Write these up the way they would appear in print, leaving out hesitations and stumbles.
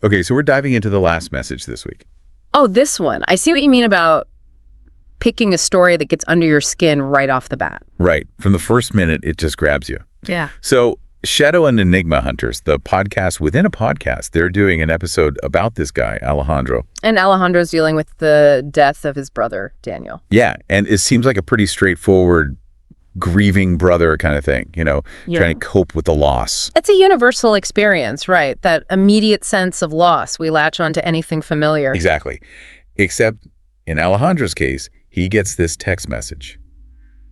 Okay, so we're diving into the last message this week. Oh, this one. I see what you mean about picking a story that gets under your skin right off the bat. Right. From the first minute, it just grabs you. Yeah. So Shadow and Enigma Hunters, the podcast within a podcast, they're doing an episode about this guy, Alejandro. And Alejandro's dealing with the death of his brother, Daniel. Yeah, and it seems like a pretty straightforward grieving brother kind of thing, trying to cope with the loss. It's a universal experience, right? That immediate sense of loss. We latch onto anything familiar. Exactly. Except in Alejandro's case, he gets this text message,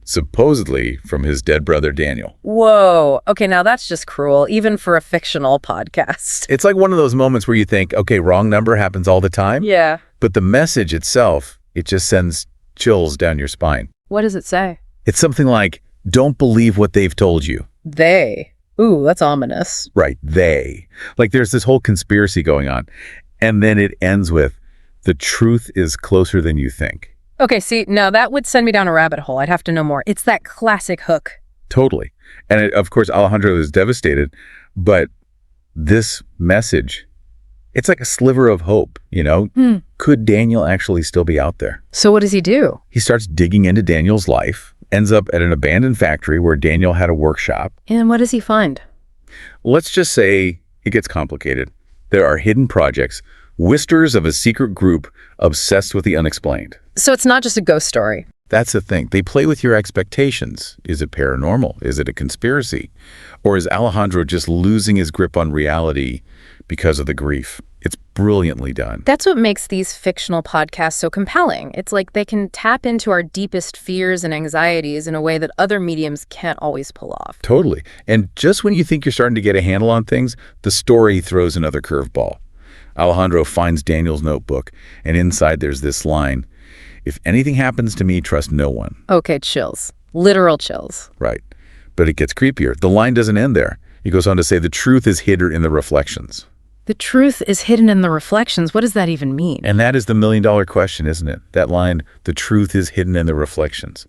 supposedly from his dead brother, Daniel. Whoa. Okay, now that's just cruel, even for a fictional podcast. It's like one of those moments where you think, okay, wrong number happens all the time. Yeah. But the message itself, it just sends chills down your spine. What does it say? It's something like, don't believe what they've told you. They. Ooh, that's ominous. Right, they. Like there's this whole conspiracy going on. And then it ends with, the truth is closer than you think. Okay, see, now that would send me down a rabbit hole. I'd have to know more. It's that classic hook. Totally. And of course, Alejandro is devastated, but this message, it's like a sliver of hope, Could Daniel actually still be out there? So what does he do? He starts digging into Daniel's life, ends up at an abandoned factory where Daniel had a workshop. And what does he find? Let's just say it gets complicated. There are hidden projects, whisters of a secret group obsessed with the unexplained. So it's not just a ghost story. That's the thing. They play with your expectations. Is it paranormal? Is it a conspiracy? Or is Alejandro just losing his grip on reality because of the grief? It's brilliantly done. That's what makes these fictional podcasts so compelling. It's like they can tap into our deepest fears and anxieties in a way that other mediums can't always pull off. Totally. And just when you think you're starting to get a handle on things, the story throws another curveball. Alejandro finds Daniel's notebook, and inside there's this line, if anything happens to me, trust no one. Okay, chills. Literal chills. Right. But it gets creepier. The line doesn't end there. He goes on to say the truth is hidden in the reflections. The truth is hidden in the reflections. What does that even mean? And that is the million-dollar question, isn't it? That line, the truth is hidden in the reflections.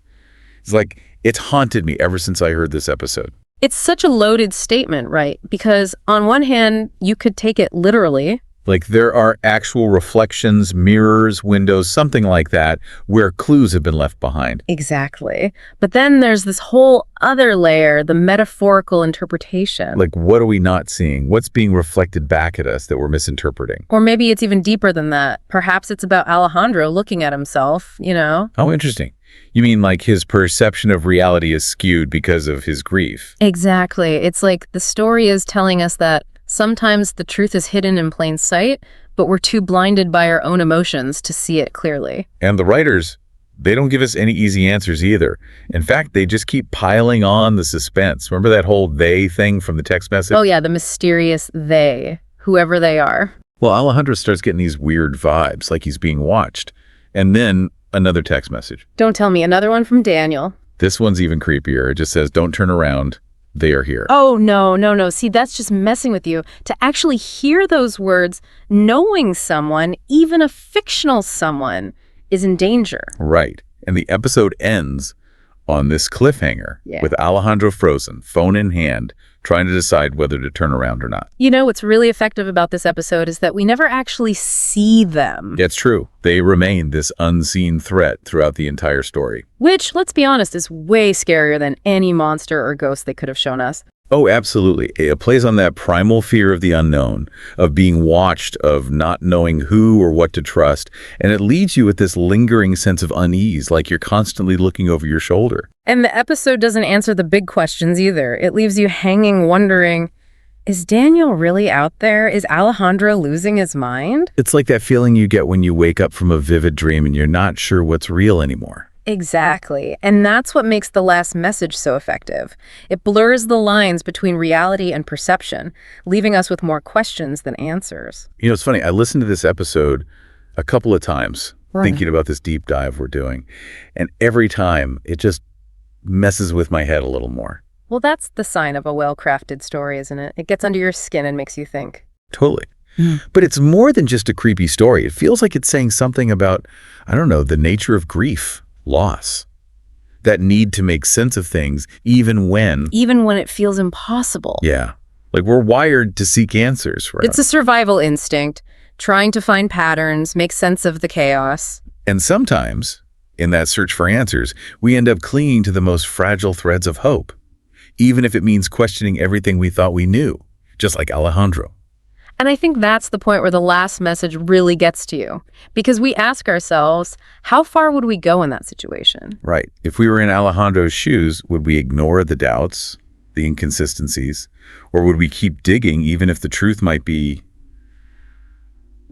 It's like, it's haunted me ever since I heard this episode. It's such a loaded statement, right? Because on one hand, you could take it literally. Like there are actual reflections, mirrors, windows, something like that, where clues have been left behind. Exactly. But then there's this whole other layer, the metaphorical interpretation. Like what are we not seeing? What's being reflected back at us that we're misinterpreting? Or maybe it's even deeper than that. Perhaps it's about Alejandro looking at himself, Oh, interesting. You mean like his perception of reality is skewed because of his grief? Exactly. It's like the story is telling us that sometimes the truth is hidden in plain sight, but we're too blinded by our own emotions to see it clearly. And the writers, they don't give us any easy answers either. In fact, they just keep piling on the suspense. Remember that whole they thing from the text message? Oh yeah, the mysterious they, whoever they are. Well, Alejandro starts getting these weird vibes, like he's being watched. And then another text message. Don't tell me, another one from Daniel. This one's even creepier. It just says, don't turn around. They are here. Oh, no. See, that's just messing with you. To actually hear those words, knowing someone, even a fictional someone, is in danger. Right. And the episode ends on this cliffhanger with Alejandro frozen, phone in hand, trying to decide whether to turn around or not. What's really effective about this episode is that we never actually see them. It's true. They remain this unseen threat throughout the entire story. Which, let's be honest, is way scarier than any monster or ghost they could have shown us. Oh, absolutely. It plays on that primal fear of the unknown, of being watched, of not knowing who or what to trust, and it leaves you with this lingering sense of unease, like you're constantly looking over your shoulder. And the episode doesn't answer the big questions either. It leaves you hanging, wondering, is Daniel really out there? Is Alejandro losing his mind? It's like that feeling you get when you wake up from a vivid dream and you're not sure what's real anymore. Exactly. And that's what makes the last message so effective. It blurs the lines between reality and perception, leaving us with more questions than answers. It's funny. I listened to this episode a couple of times, thinking about this deep dive we're doing. And every time, it just messes with my head a little more. Well, that's the sign of a well-crafted story, isn't it? It gets under your skin and makes you think. Totally. But it's more than just a creepy story. It feels like it's saying something about, the nature of grief. Loss, that need to make sense of things even when it feels impossible. Yeah. Like, we're wired to seek answers, right? It's a survival instinct, trying to find patterns, make sense of the chaos. And sometimes, in that search for answers, we end up clinging to the most fragile threads of hope, even if it means questioning everything we thought we knew, just like Alejandro. And I think that's the point where the last message really gets to you, because we ask ourselves, how far would we go in that situation? Right. If we were in Alejandro's shoes, would we ignore the doubts, the inconsistencies, or would we keep digging even if the truth might be,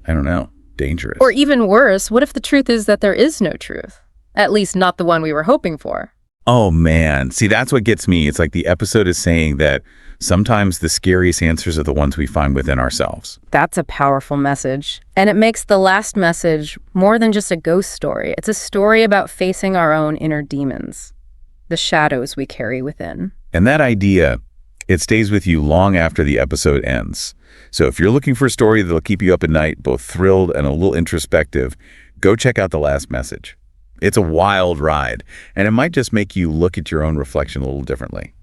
I don't know, dangerous? Or even worse, what if the truth is that there is no truth? At least not the one we were hoping for. Oh, man. See, that's what gets me. It's like the episode is saying that sometimes the scariest answers are the ones we find within ourselves. That's a powerful message. And it makes the last message more than just a ghost story. It's a story about facing our own inner demons, the shadows we carry within. And that idea, it stays with you long after the episode ends. So if you're looking for a story that'll keep you up at night, both thrilled and a little introspective, go check out The Last Message. It's a wild ride, and it might just make you look at your own reflection a little differently.